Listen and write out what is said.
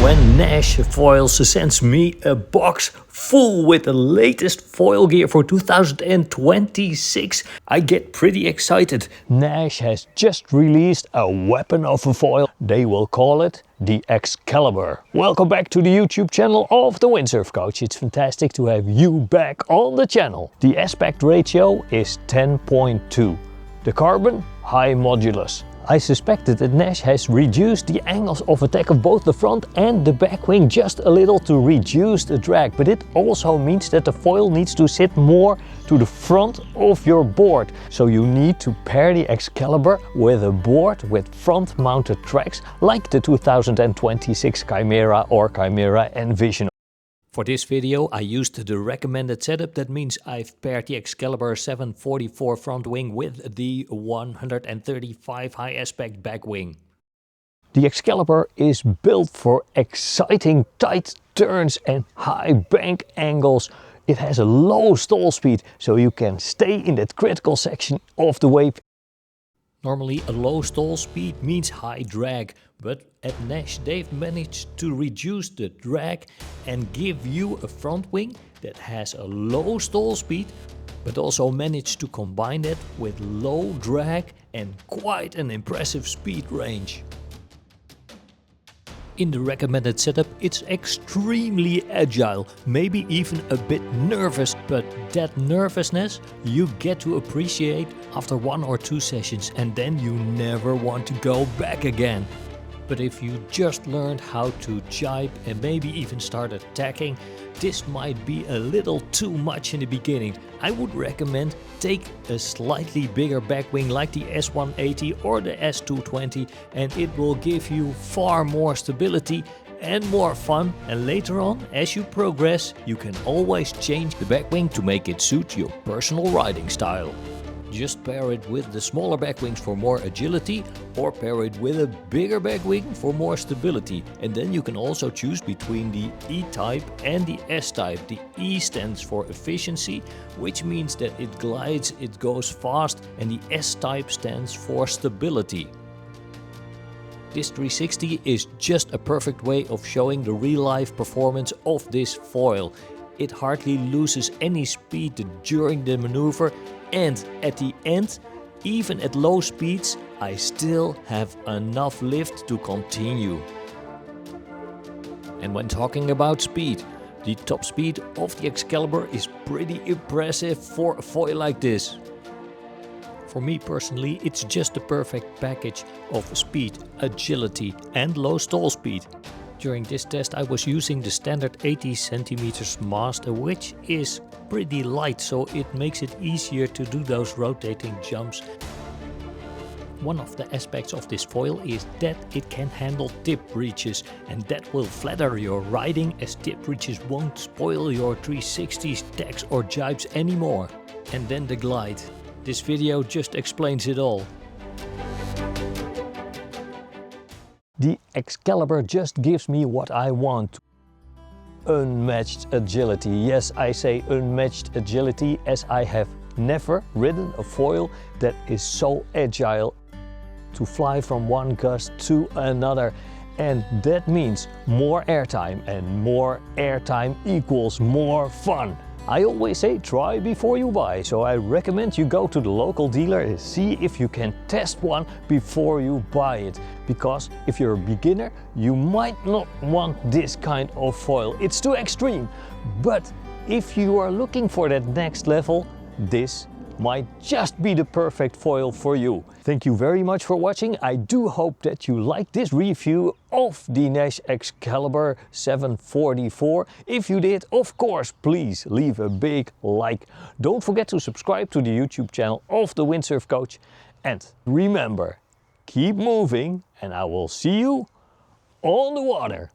When Naish Foils sends me a box full with the latest foil gear for 2026, I get pretty excited. Naish has just released a weapon of a foil. They will call it the Excalibur. Welcome back to the YouTube channel of the Windsurfcoach. It's fantastic to have you back on the channel. The aspect ratio is 10.2. The carbon, high modulus. I suspected that Naish has reduced the angles of attack of both the front and the back wing just a little to reduce the drag, but it also means that the foil needs to sit more to the front of your board. So you need to pair the Excalibur with a board with front mounted tracks like the 2026 Chimera or Chimera Nvision. For this video I used the recommended setup. That means I've paired the Excalibur 744 front wing with the 135 high aspect back wing. The Excalibur is built for exciting tight turns and high bank angles. It has a low stall speed, so you can stay in that critical section of the wave. Normally a low stall speed means high drag, but at Naish they've managed to reduce the drag and give you a front wing that has a low stall speed, but also managed to combine that with low drag and quite an impressive speed range. In the recommended setup it's extremely agile, maybe even a bit nervous, but that nervousness you get to appreciate after 1 or 2 sessions and then you never want to go back again. But if you just learned how to jibe and maybe even start attacking, this might be a little too much in the beginning. I would recommend take a slightly bigger back wing like the S180 or the S220, and it will give you far more stability and more fun, and later on as you progress you can always change the back wing to make it suit your personal riding style. Just pair it with the smaller back wings for more agility, or pair it with a bigger back wing for more stability. And then you can also choose between the E-type and the S-type. The E stands for efficiency, which means that it glides, it goes fast, and the S-type stands for stability. This 360 is just a perfect way of showing the real-life performance of this foil. It hardly loses any speed during the maneuver, and at the end, even at low speeds, I still have enough lift to continue. And when talking about speed, the top speed of the Excalibur is pretty impressive for a foil like this. For me personally, it's just the perfect package of speed, agility and low stall speed. During this test I was using the standard 80 centimeters mast, which is pretty light, so it makes it easier to do those rotating jumps. One of the aspects of this foil is that it can handle tip breaches, and that will flatter your riding, as tip breaches won't spoil your 360 stacks or jibes anymore. And then the glide. This video just explains it all. The Excalibur just gives me what I want. Unmatched agility. Yes, I say unmatched agility, as I have never ridden a foil that is so agile to fly from one gust to another. And that means more airtime, and more airtime equals more fun. I always say try before you buy, so I recommend you go to the local dealer and see if you can test one before you buy it. Because if you're a beginner, you might not want this kind of foil. It's too extreme. But if you are looking for that next level, this might just be the perfect foil for you. Thank you very much for watching. I do hope that you liked this review of the Naish Excalibur 744. If you did, of course, please leave a big like. Don't forget to subscribe to the YouTube channel of the Windsurfcoach. And remember, keep moving, and I will see you on the water.